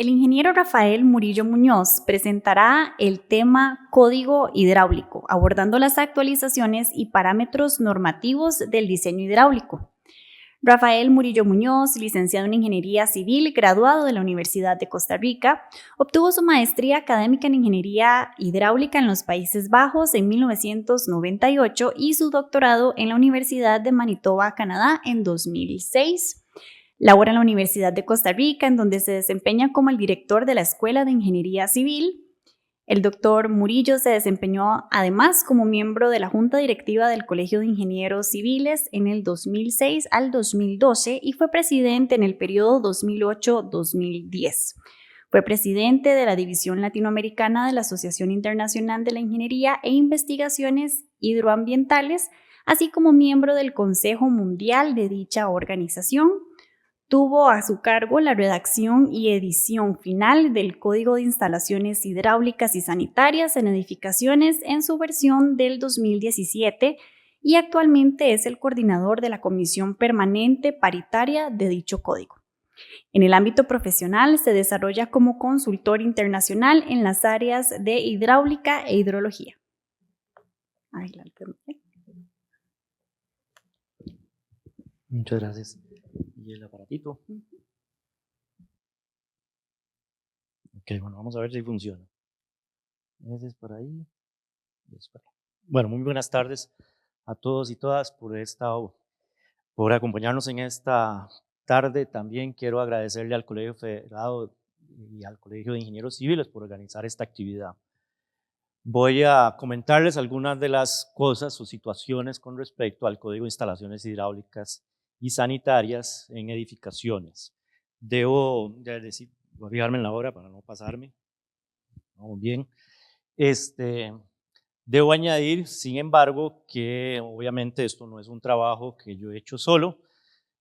el ingeniero Rafael Murillo Muñoz presentará el tema Código Hidráulico, abordando las actualizaciones y parámetros normativos del diseño hidráulico. Rafael Murillo Muñoz, licenciado en Ingeniería Civil, graduado de la Universidad de Costa Rica, obtuvo su maestría académica en Ingeniería Hidráulica en los Países Bajos en 1998 y su doctorado en la Universidad de Manitoba, Canadá, en 2006. Labora en la Universidad de Costa Rica, en donde se desempeña como el director de la Escuela de Ingeniería Civil. El doctor Murillo se desempeñó además como miembro de la Junta Directiva del Colegio de Ingenieros Civiles en el 2006 al 2012 y fue presidente en el periodo 2008-2010. Fue presidente de la División Latinoamericana de la Asociación Internacional de la Ingeniería e Investigaciones Hidroambientales, así como miembro del Consejo Mundial de dicha organización. Tuvo a su cargo la redacción y edición final del Código de Instalaciones Hidráulicas y Sanitarias en Edificaciones en su versión del 2017 y actualmente es el coordinador de la Comisión Permanente Paritaria de dicho código. En el ámbito profesional se desarrolla como consultor internacional en las áreas de hidráulica e hidrología. Adelante. Muchas gracias. ¿Y el aparatito? Ok, bueno, vamos a ver si funciona. Ese es por ahí. Bueno, muy buenas tardes a todos y todas por acompañarnos en esta tarde. También quiero agradecerle al Colegio Federado y al Colegio de Ingenieros Civiles por organizar esta actividad. Voy a comentarles algunas de las cosas o situaciones con respecto al Código de Instalaciones Hidráulicas y Sanitarias en edificaciones. Debo decir, voy a fijarme en la hora para no pasarme. Vamos bien. Debo añadir, sin embargo, que obviamente esto no es un trabajo que yo he hecho solo.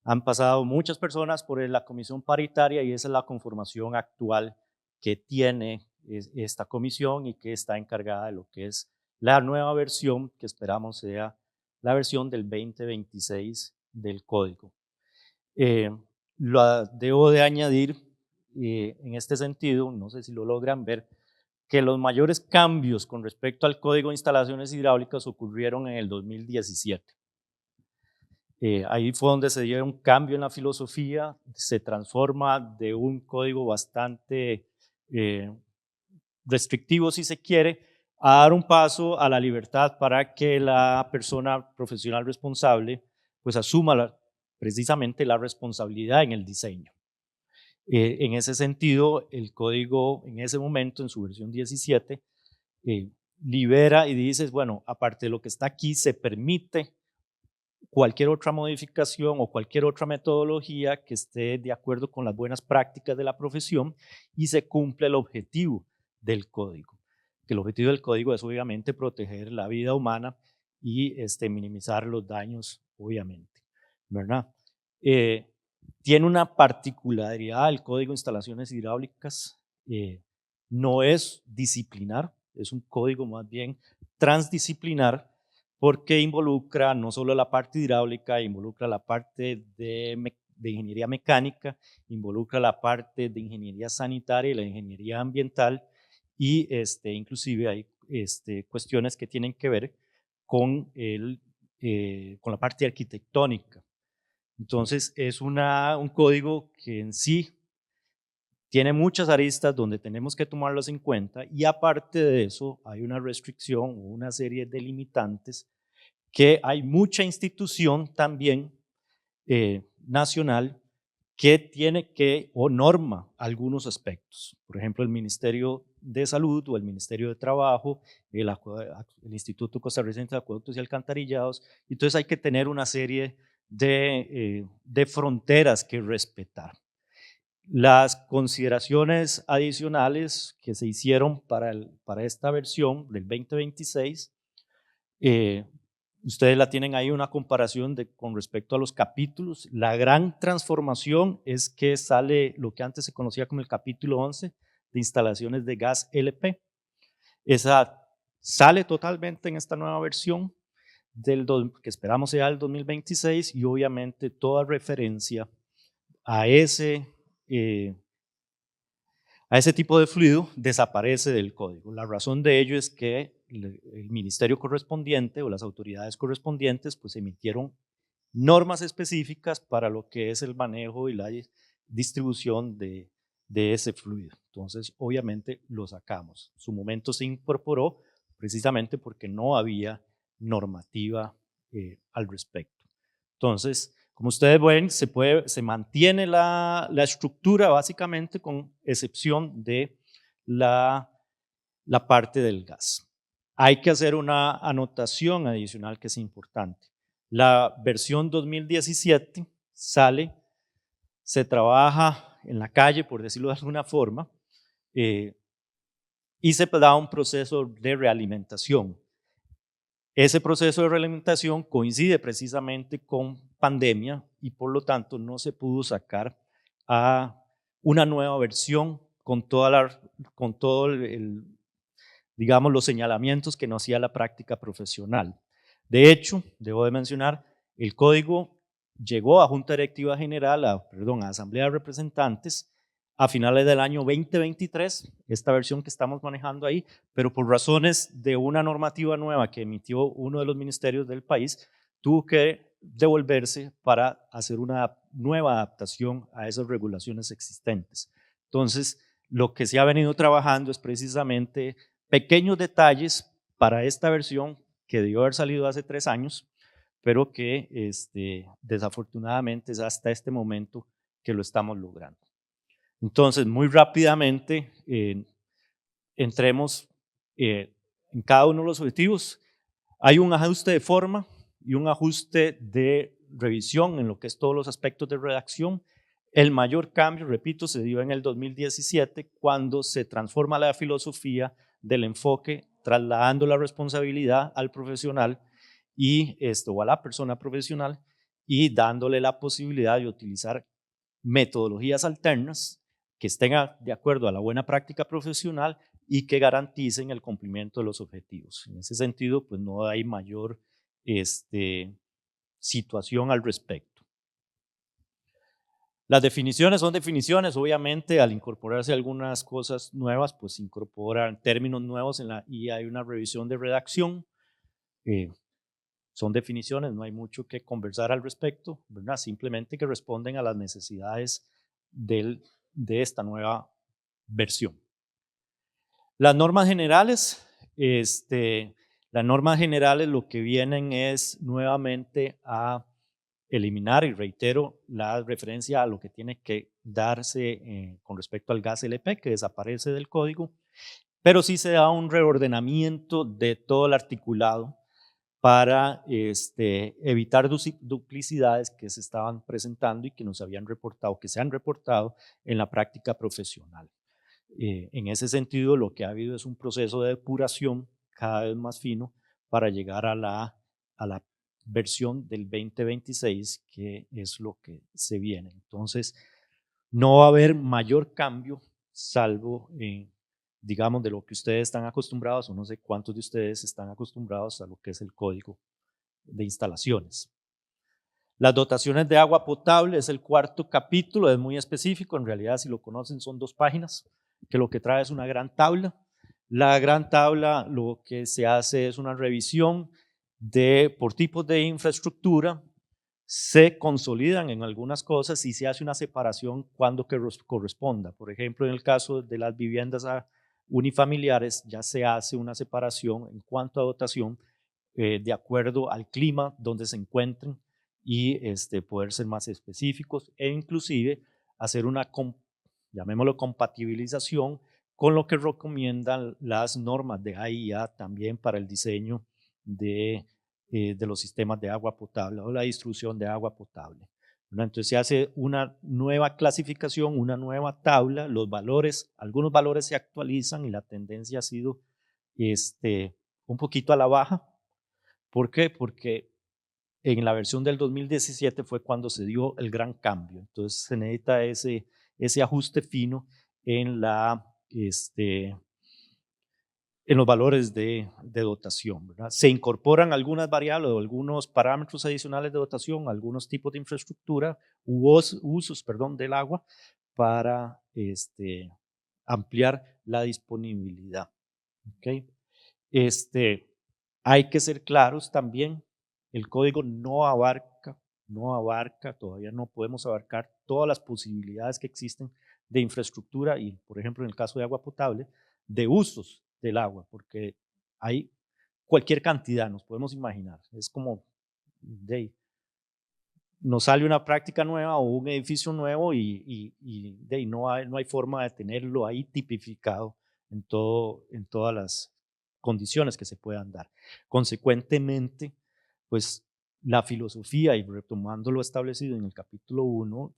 Han pasado muchas personas por la comisión paritaria y esa es la conformación actual que tiene esta comisión y que está encargada de lo que es la nueva versión que esperamos sea la versión del 2026 del código. Debo de añadir en este sentido, no sé si lo logran ver, que los mayores cambios con respecto al Código de Instalaciones Hidráulicas ocurrieron en el 2017. Ahí fue donde se dio un cambio en la filosofía, se transforma de un código bastante restrictivo, si se quiere, a dar un paso a la libertad para que la persona profesional responsable pues asuma precisamente la responsabilidad en el diseño. En ese sentido, el código en ese momento, en su versión 17, libera y dice, bueno, aparte de lo que está aquí, se permite cualquier otra modificación o cualquier otra metodología que esté de acuerdo con las buenas prácticas de la profesión y se cumple el objetivo del código. Que el objetivo del código es obviamente proteger la vida humana y minimizar los daños, obviamente, ¿verdad? Tiene una particularidad el Código de Instalaciones Hidráulicas, no es disciplinar, es un código más bien transdisciplinar porque involucra no solo la parte hidráulica, involucra la parte de ingeniería mecánica, involucra la parte de ingeniería sanitaria y la ingeniería ambiental y inclusive hay cuestiones que tienen que ver con la parte arquitectónica. Entonces es un código que en sí tiene muchas aristas donde tenemos que tomarlos en cuenta y aparte de eso hay una restricción o una serie de limitantes que hay mucha institución también nacional que tiene que o norma algunos aspectos. Por ejemplo, el Ministerio de Salud o el Ministerio de Trabajo, el Instituto Costarricense de Acueductos y Alcantarillados. Entonces hay que tener una serie de fronteras que respetar. Las consideraciones adicionales que se hicieron para esta versión del 2026, ustedes la tienen ahí una comparación con respecto a los capítulos. La gran transformación es que sale lo que antes se conocía como el capítulo 11 de instalaciones de gas LP. Esa sale totalmente en esta nueva versión que esperamos sea el 2026 y obviamente toda referencia a a ese tipo de fluido desaparece del código. La razón de ello es que el ministerio correspondiente o las autoridades correspondientes pues emitieron normas específicas para lo que es el manejo y la distribución de ese fluido. Entonces, obviamente lo sacamos. Su momento se incorporó precisamente porque no había normativa al respecto. Entonces, como ustedes ven, se mantiene la estructura básicamente con excepción de la parte del gas. Hay que hacer una anotación adicional que es importante. La versión 2017 sale, se trabaja en la calle, por decirlo de alguna forma, y se da un proceso de realimentación. Ese proceso de realimentación coincide precisamente con pandemia y por lo tanto no se pudo sacar a una nueva versión con todo digamos, los señalamientos que nos hacía la práctica profesional. De hecho, debo de mencionar, el código llegó a Junta Directiva General, a Asamblea de Representantes, a finales del año 2023, esta versión que estamos manejando ahí, pero por razones de una normativa nueva que emitió uno de los ministerios del país, tuvo que devolverse para hacer una nueva adaptación a esas regulaciones existentes. Entonces, lo que se ha venido trabajando es precisamente pequeños detalles para esta versión que debió haber salido hace 3 años, pero que desafortunadamente es hasta este momento que lo estamos logrando. Entonces, muy rápidamente, entremos en cada uno de los objetivos. Hay un ajuste de forma y un ajuste de revisión en lo que es todos los aspectos de redacción. El mayor cambio, repito, se dio en el 2017 cuando se transforma la filosofía del enfoque, trasladando la responsabilidad al profesional o a la persona profesional y dándole la posibilidad de utilizar metodologías alternas que estén de acuerdo a la buena práctica profesional y que garanticen el cumplimiento de los objetivos. En ese sentido, pues no hay mayor situación al respecto. Las definiciones son definiciones, obviamente al incorporarse algunas cosas nuevas, pues se incorporan términos nuevos y hay una revisión de redacción. Son definiciones, no hay mucho que conversar al respecto, ¿verdad? Simplemente que responden a las necesidades de esta nueva versión. Las normas generales, lo que vienen es nuevamente a eliminar, y reitero, la referencia a lo que tiene que darse con respecto al gas LP, que desaparece del código, pero sí se da un reordenamiento de todo el articulado para evitar duplicidades que se estaban presentando y que nos habían reportado, que se han reportado en la práctica profesional. En ese sentido, lo que ha habido es un proceso de depuración cada vez más fino para llegar a la versión del 2026, que es lo que se viene. Entonces, no va a haber mayor cambio, salvo digamos, de lo que ustedes están acostumbrados, o no sé cuántos de ustedes están acostumbrados a lo que es el código de instalaciones. Las dotaciones de agua potable es el cuarto capítulo, es muy específico, en realidad si lo conocen son 2 páginas, que lo que trae es una gran tabla. La gran tabla lo que se hace es una revisión por tipos de infraestructura, se consolidan en algunas cosas y se hace una separación cuando que corresponda. Por ejemplo, en el caso de las viviendas unifamiliares ya se hace una separación en cuanto a dotación de acuerdo al clima donde se encuentren y poder ser más específicos e inclusive hacer una, llamémoslo, compatibilización con lo que recomiendan las normas de AIA también para el diseño de los sistemas de agua potable o la distribución de agua potable. Entonces se hace una nueva clasificación, una nueva tabla, los valores, algunos valores se actualizan y la tendencia ha sido un poquito a la baja. ¿Por qué? Porque en la versión del 2017 fue cuando se dio el gran cambio. Entonces se necesita ese ajuste fino en los valores de dotación, ¿verdad? Se incorporan algunas variables o algunos parámetros adicionales de dotación, algunos tipos de infraestructura, usos del agua para ampliar la disponibilidad. ¿Okay? Hay que ser claros también, el código no abarca, todavía no podemos abarcar todas las posibilidades que existen de infraestructura y, por ejemplo, en el caso de agua potable, de usos del agua, porque hay cualquier cantidad, nos podemos imaginar. Es como, nos sale una práctica nueva o un edificio nuevo y no hay forma de tenerlo ahí tipificado en todas las condiciones que se puedan dar. Consecuentemente, pues la filosofía, y retomando lo establecido en el capítulo 1,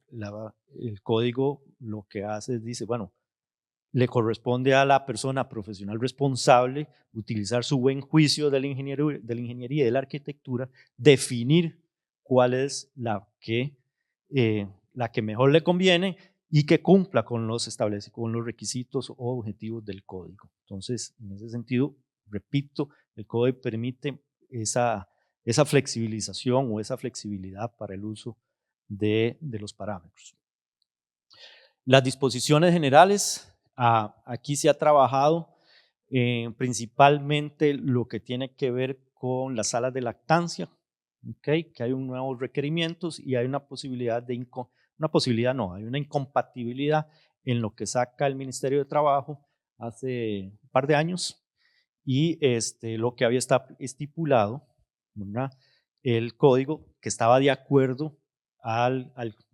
el código lo que hace es, dice, bueno, le corresponde a la persona profesional responsable utilizar su buen juicio de la ingeniería y de la arquitectura, definir cuál es la que mejor le conviene y que cumpla con los requisitos o objetivos del código. Entonces, en ese sentido, repito, el código permite esa flexibilización o esa flexibilidad para el uso de los parámetros. Las disposiciones generales, aquí se ha trabajado principalmente lo que tiene que ver con las salas de lactancia, ¿okay? Que hay un nuevos requerimientos y hay una posibilidad hay una incompatibilidad en lo que saca el Ministerio de Trabajo hace un par de años y lo que había estipulado, ¿verdad? El código que estaba de acuerdo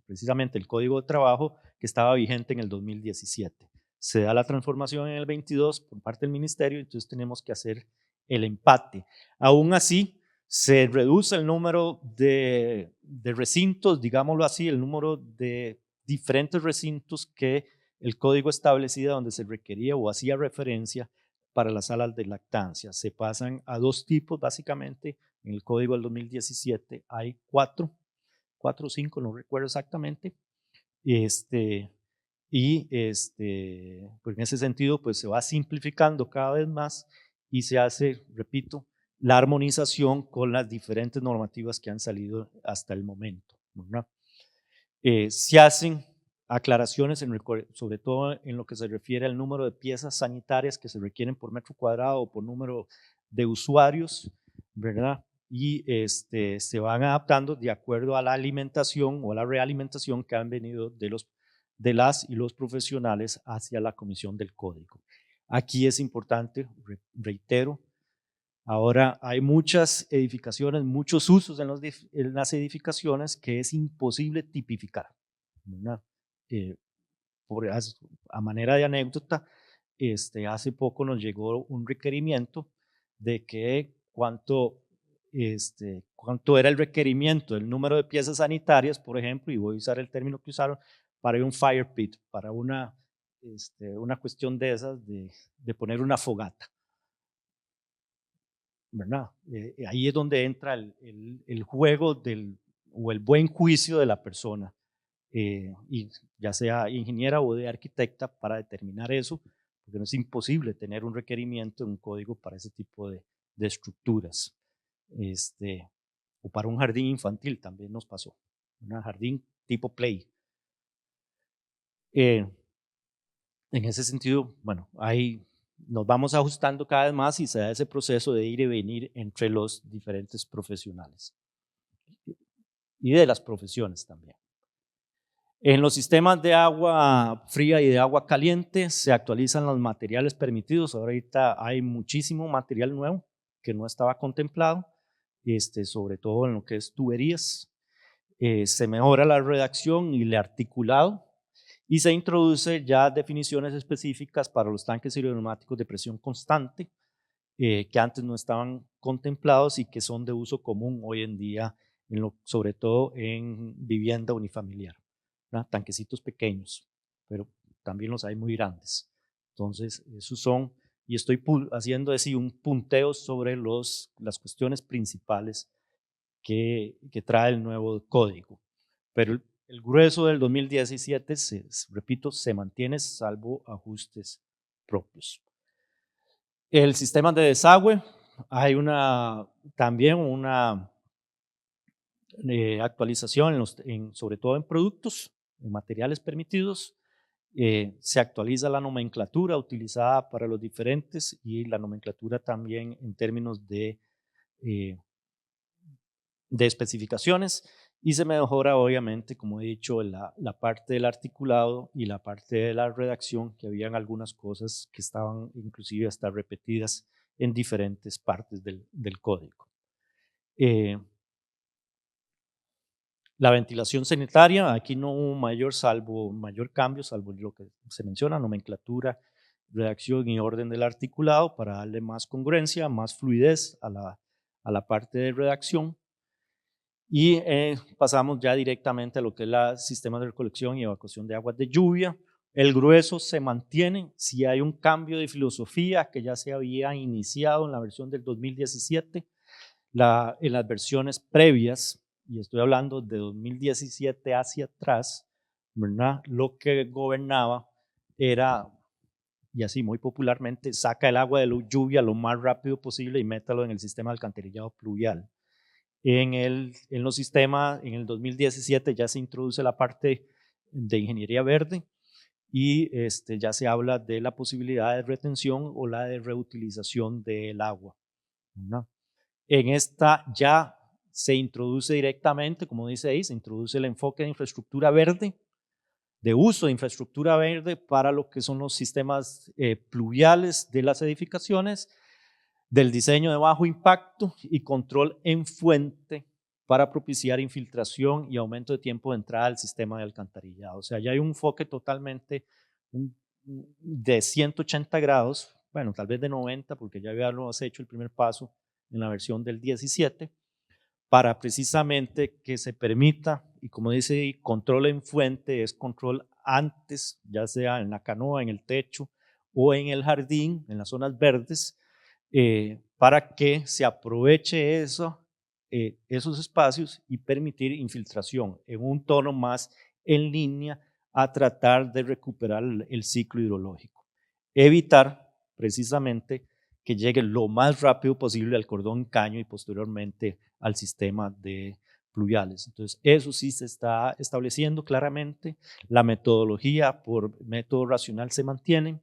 precisamente el Código de Trabajo que estaba vigente en el 2017. Se da la transformación en el 22 por parte del ministerio, entonces tenemos que hacer el empate. Aún así, se reduce el número de recintos, digámoslo así, el número de diferentes recintos que el código establecía donde se requería o hacía referencia para las salas de lactancia. Se pasan a dos tipos, básicamente. En el código del 2017 hay cuatro o cinco, no recuerdo exactamente. Pues en ese sentido, pues se va simplificando cada vez más y se hace, repito, la armonización con las diferentes normativas que han salido hasta el momento, ¿verdad? Se hacen aclaraciones, sobre todo en lo que se refiere al número de piezas sanitarias que se requieren por metro cuadrado o por número de usuarios, ¿verdad? Y se van adaptando de acuerdo a la alimentación o a la realimentación que han venido de las y los profesionales hacia la comisión del código. Aquí es importante, reitero, ahora hay muchas edificaciones, muchos usos en las edificaciones que es imposible tipificar, ¿verdad? A manera de anécdota, hace poco nos llegó un requerimiento de que cuánto era el requerimiento, el número de piezas sanitarias, por ejemplo, y voy a usar el término que usaron, para un fire pit, para una cuestión de esas, de poner una fogata, ¿verdad? Ahí es donde entra el juego o el buen juicio de la persona, y ya sea ingeniera o de arquitecta para determinar eso, porque no es imposible tener un requerimiento en un código para ese tipo de estructuras. O para un jardín infantil también nos pasó, un jardín tipo play. En ese sentido, bueno, ahí nos vamos ajustando cada vez más y se da ese proceso de ir y venir entre los diferentes profesionales y de las profesiones también. En los sistemas de agua fría y de agua caliente se actualizan los materiales permitidos. Ahorita hay muchísimo material nuevo que no estaba contemplado, sobre todo en lo que es tuberías. Se mejora la redacción y el articulado y se introduce ya definiciones específicas para los tanques hidroneumáticos de presión constante que antes no estaban contemplados y que son de uso común hoy en día, sobre todo en vivienda unifamiliar, ¿verdad? Tanquecitos pequeños, pero también los hay muy grandes. Entonces, esos son, y estoy haciendo así un punteo sobre las cuestiones principales que trae el nuevo código. Pero el grueso del 2017, repito, se mantiene salvo ajustes propios. El sistema de desagüe, hay también una actualización, sobre todo en productos, en materiales permitidos. Se actualiza la nomenclatura utilizada para los diferentes y la nomenclatura también en términos de especificaciones, y se mejora obviamente, como he dicho, la parte del articulado y la parte de la redacción, que habían algunas cosas que estaban inclusive hasta repetidas en diferentes partes del código. La ventilación sanitaria, aquí no hubo mayor cambio, salvo lo que se menciona, nomenclatura, redacción y orden del articulado, para darle más congruencia, más fluidez a la parte de redacción. Y pasamos ya directamente a lo que es el sistema de recolección y evacuación de aguas de lluvia. El grueso se mantiene. Si hay un cambio de filosofía que ya se había iniciado en la versión del 2017, en las versiones previas, y estoy hablando de 2017 hacia atrás, ¿verdad? Lo que gobernaba era, y así muy popularmente, saca el agua de la lluvia lo más rápido posible y métalo en el sistema de alcantarillado pluvial. En los sistemas, en el 2017 ya se introduce la parte de ingeniería verde y ya se habla de la posibilidad de retención o la de reutilización del agua, ¿no? En esta ya se introduce directamente, como dice ahí, se introduce el enfoque de infraestructura verde, de uso de infraestructura verde para lo que son los sistemas pluviales de las edificaciones, del diseño de bajo impacto y control en fuente para propiciar infiltración y aumento de tiempo de entrada al sistema de alcantarillado. O sea, ya hay un enfoque totalmente de 180 grados, bueno, tal vez de 90, porque ya habíamos hecho el primer paso en la versión del 17, para precisamente que se permita, y como dice, control en fuente es control antes, ya sea en la canoa, en el techo o en el jardín, en las zonas verdes, para que se aproveche esos espacios y permitir infiltración en un tono más en línea a tratar de recuperar el ciclo hidrológico. Evitar precisamente que llegue lo más rápido posible al cordón caño y posteriormente al sistema de pluviales. Entonces, eso sí se está estableciendo claramente. La metodología por método racional se mantiene.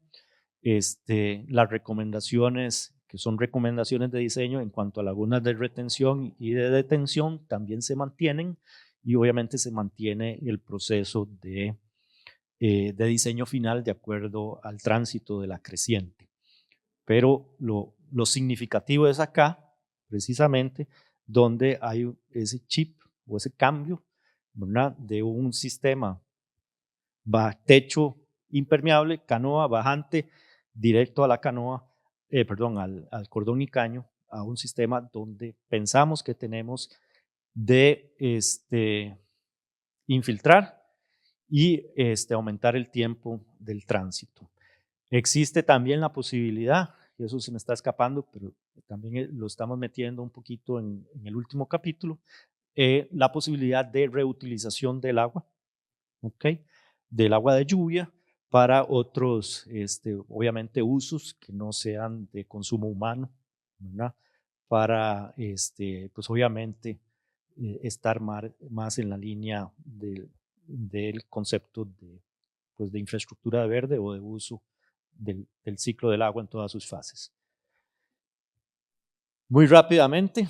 Las recomendaciones, que son recomendaciones de diseño en cuanto a lagunas de retención y de detención, también se mantienen, y obviamente se mantiene el proceso de diseño final de acuerdo al tránsito de la creciente. Pero lo significativo es acá, precisamente, donde hay ese chip o ese cambio, ¿verdad?, de un sistema techo impermeable, canoa bajante, directo a la canoa, al cordón y caño, a un sistema donde pensamos que tenemos de infiltrar y aumentar el tiempo del tránsito. Existe también la posibilidad, y eso se me está escapando, pero también lo estamos metiendo un poquito en el último capítulo, la posibilidad de reutilización del agua, ¿ok?, del agua de lluvia para otros, obviamente, usos que no sean de consumo humano, ¿verdad?, para, pues obviamente, estar más en la línea del concepto de infraestructura verde o de uso del ciclo del agua en todas sus fases. Muy rápidamente,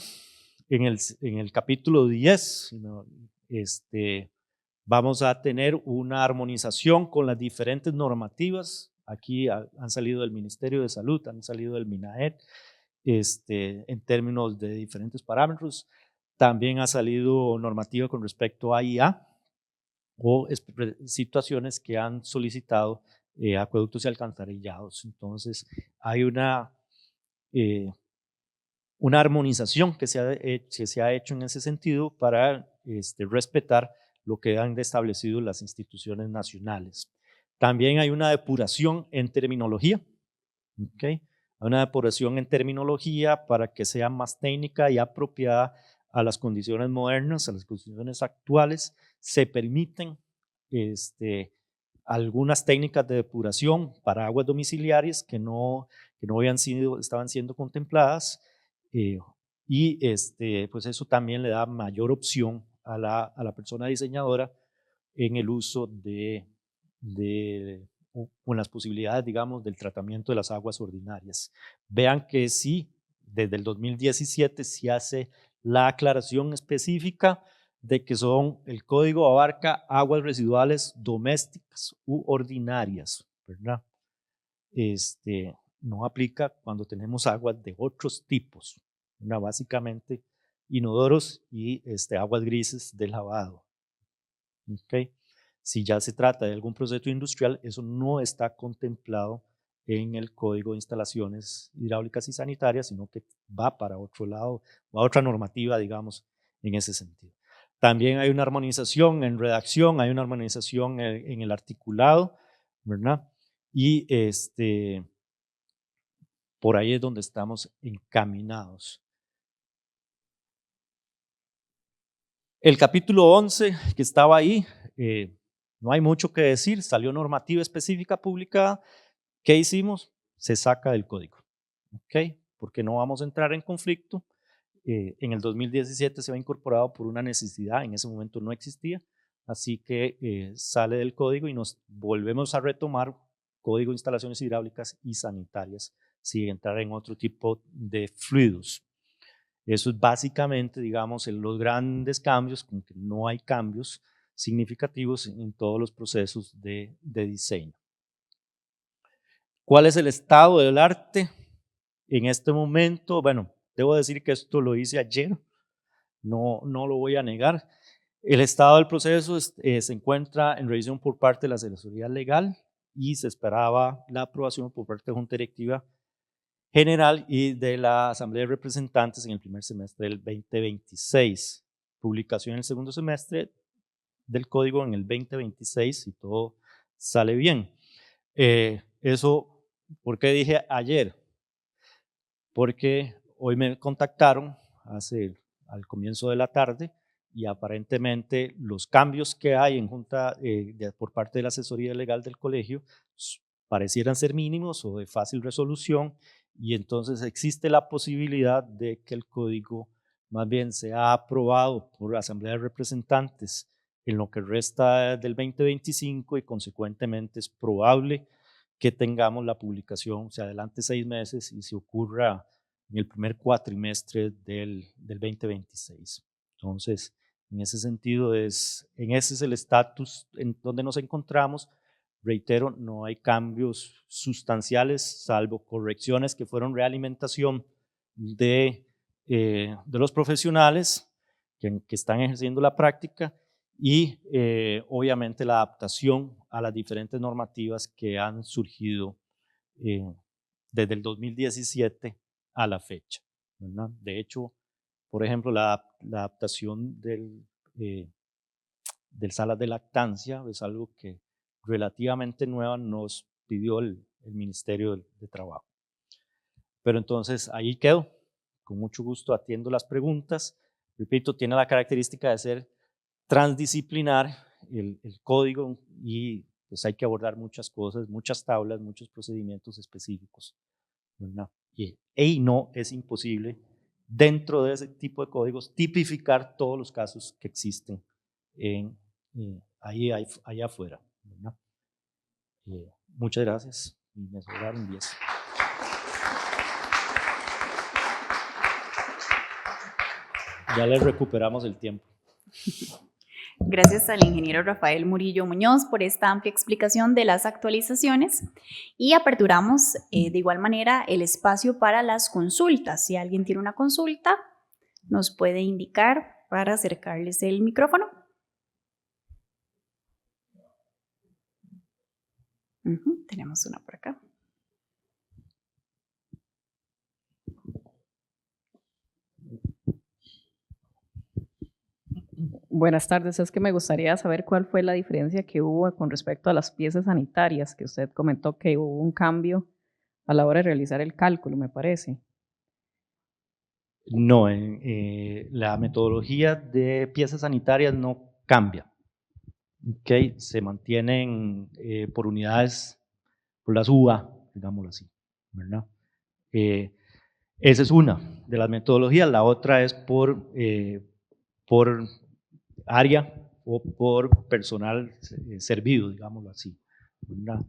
en el capítulo 10, vamos a tener una armonización con las diferentes normativas. Aquí han salido del Ministerio de Salud, han salido del MINAET, en términos de diferentes parámetros. También ha salido normativa con respecto a IA o situaciones que han solicitado acueductos y alcantarillados. Entonces, hay una armonización que se ha hecho en ese sentido para respetar lo que han establecido las instituciones nacionales. También hay una depuración en terminología, ¿okay? Una depuración en terminología para que sea más técnica y apropiada a las condiciones modernas, a las condiciones actuales. Se permiten algunas técnicas de depuración para aguas domiciliarias que no estaban siendo contempladas, y pues eso también le da mayor opción a la persona diseñadora en el uso de con las posibilidades, digamos, del tratamiento de las aguas ordinarias. Vean que sí, desde el 2017 se hace la aclaración específica de que el código abarca aguas residuales domésticas u ordinarias, ¿verdad? No aplica cuando tenemos aguas de otros tipos, ¿verdad? Básicamente inodoros y aguas grises de lavado. ¿Okay? Si ya se trata de algún proceso industrial, eso no está contemplado en el Código de Instalaciones Hidráulicas y Sanitarias, sino que va para otro lado, o a otra normativa, digamos, en ese sentido. También hay una armonización en redacción, hay una armonización en el articulado, ¿verdad? Y por ahí es donde estamos encaminados. El capítulo 11 que estaba ahí, no hay mucho que decir, salió normativa específica publicada. ¿Qué hicimos? Se saca del código, ¿ok? Porque no vamos a entrar en conflicto. En el 2017 se va incorporado por una necesidad, en ese momento no existía, así que sale del código y nos volvemos a retomar Código de Instalaciones Hidráulicas y Sanitarias, sin entrar en otro tipo de fluidos. Eso es básicamente, digamos, los grandes cambios, como que no hay cambios significativos en todos los procesos de diseño. ¿Cuál es el estado del arte en este momento? Bueno, debo decir que esto lo hice ayer, no lo voy a negar. El estado del proceso se encuentra en revisión por parte de la asesoría legal y se esperaba la aprobación por parte de Junta Directiva General y de la Asamblea de Representantes en el primer semestre del 2026. Publicación en el segundo semestre del código en el 2026 si todo sale bien. Eso, ¿por qué dije ayer? Porque hoy me contactaron al comienzo de la tarde y aparentemente los cambios que hay en junta por parte de la asesoría legal del colegio parecieran ser mínimos o de fácil resolución, y entonces existe la posibilidad de que el código más bien sea aprobado por la Asamblea de Representantes en lo que resta del 2025 y consecuentemente es probable que tengamos la publicación, se adelante 6 meses y se ocurra en el primer cuatrimestre del 2026. Entonces, en ese sentido, ese es el estatus en donde nos encontramos. Reitero, no hay cambios sustanciales, salvo correcciones que fueron realimentación de los profesionales que están ejerciendo la práctica y obviamente la adaptación a las diferentes normativas que han surgido desde el 2017 a la fecha, ¿verdad? De hecho, por ejemplo, la adaptación del salas de lactancia es algo que relativamente nueva nos pidió el Ministerio de Trabajo. Pero entonces ahí quedo, con mucho gusto atiendo las preguntas. Repito, tiene la característica de ser transdisciplinar el código y pues hay que abordar muchas cosas, muchas tablas, muchos procedimientos específicos, ¿verdad? Y no es imposible dentro de ese tipo de códigos tipificar todos los casos que existen allá afuera, ¿verdad? Muchas gracias y me sobraron 10. Ya les recuperamos el tiempo. Gracias al ingeniero Rafael Murillo Muñoz por esta amplia explicación de las actualizaciones y aperturamos de igual manera el espacio para las consultas. Si alguien tiene una consulta, nos puede indicar para acercarles el micrófono. Tenemos una por acá. Buenas tardes, es que me gustaría saber cuál fue la diferencia que hubo con respecto a las piezas sanitarias, que usted comentó que hubo un cambio a la hora de realizar el cálculo, me parece. No, la metodología de piezas sanitarias no cambia. Okay, se mantienen por unidades, por las UA, digámoslo así, ¿verdad? Esa es una de las metodologías. La otra es por área o por personal servido, digámoslo así. ¿verdad?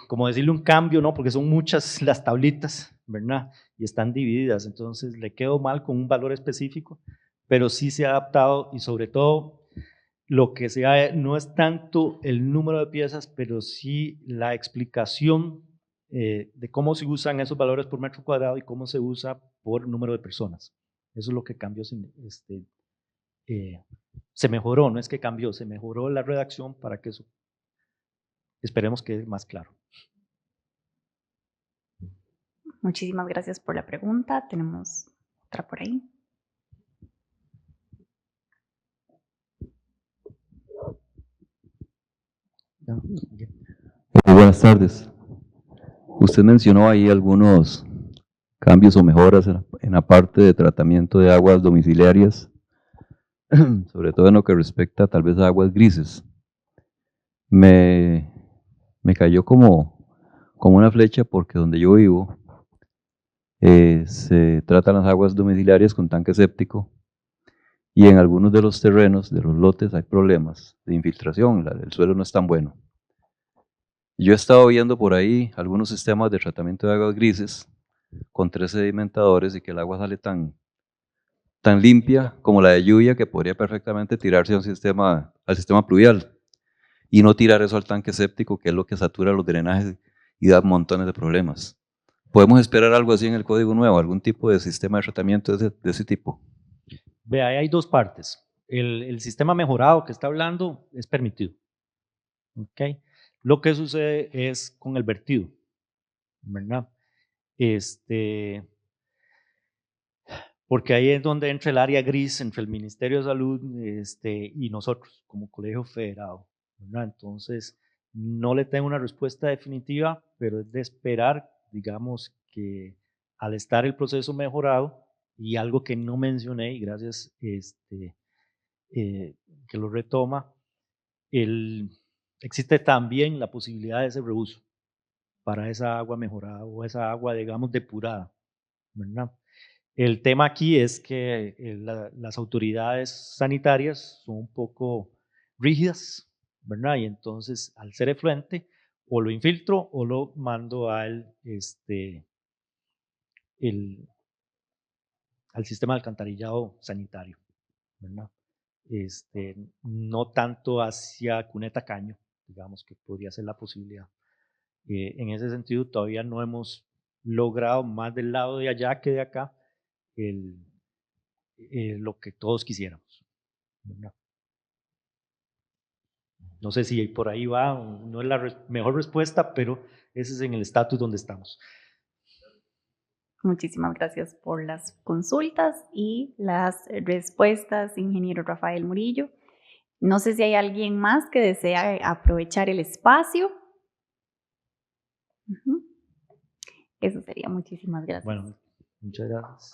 Como decirle un cambio, ¿no? Porque son muchas las tablitas, ¿verdad? Y están divididas, entonces le quedo mal con un valor específico, pero sí se ha adaptado y sobre todo lo que no es tanto el número de piezas, pero sí la explicación de cómo se usan esos valores por metro cuadrado y cómo se usa por número de personas. Eso es lo que cambió, se mejoró, no es que cambió, se mejoró la redacción para que eso, esperemos que quede más claro. Muchísimas gracias por la pregunta. Tenemos otra por ahí. Buenas tardes. Usted mencionó ahí algunos cambios o mejoras en la parte de tratamiento de aguas domiciliarias, sobre todo en lo que respecta tal vez a aguas grises. Me cayó como una flecha porque donde yo vivo se tratan las aguas domiciliarias con tanque séptico y en algunos de los terrenos, de los lotes, hay problemas de infiltración, el suelo no es tan bueno. Yo he estado viendo por ahí algunos sistemas de tratamiento de aguas grises con 3 sedimentadores y que el agua sale tan limpia como la de lluvia que podría perfectamente tirarse al sistema pluvial y no tirar eso al tanque séptico, que es lo que satura los drenajes y da montones de problemas. ¿Podemos esperar algo así en el código nuevo, algún tipo de sistema de tratamiento de ese tipo? Vea, ahí hay dos partes. El sistema mejorado que está hablando es permitido. ¿Okay? Lo que sucede es con el vertido, ¿verdad? Porque ahí es donde entra el área gris entre el Ministerio de Salud y nosotros como colegio federado, ¿verdad? Entonces, no le tengo una respuesta definitiva, pero es de esperar, digamos, que al estar el proceso mejorado y algo que no mencioné, y gracias que lo retoma, existe también la posibilidad de ese reuso para esa agua mejorada o esa agua, digamos, depurada, ¿verdad? El tema aquí es que las autoridades sanitarias son un poco rígidas, ¿verdad? Y entonces, al ser efluente, o lo infiltro o lo mando al sistema de alcantarillado sanitario, ¿verdad? No tanto hacia Cuneta Caño, digamos que podría ser la posibilidad. En ese sentido, todavía no hemos logrado más del lado de allá que de acá lo que todos quisiéramos, ¿verdad? No sé si por ahí va, no es la mejor respuesta, pero ese es en el estatus donde estamos. Muchísimas gracias por las consultas y las respuestas, ingeniero Rafael Murillo. No sé si hay alguien más que desea aprovechar el espacio. Eso sería. Muchísimas gracias. Bueno, muchas gracias.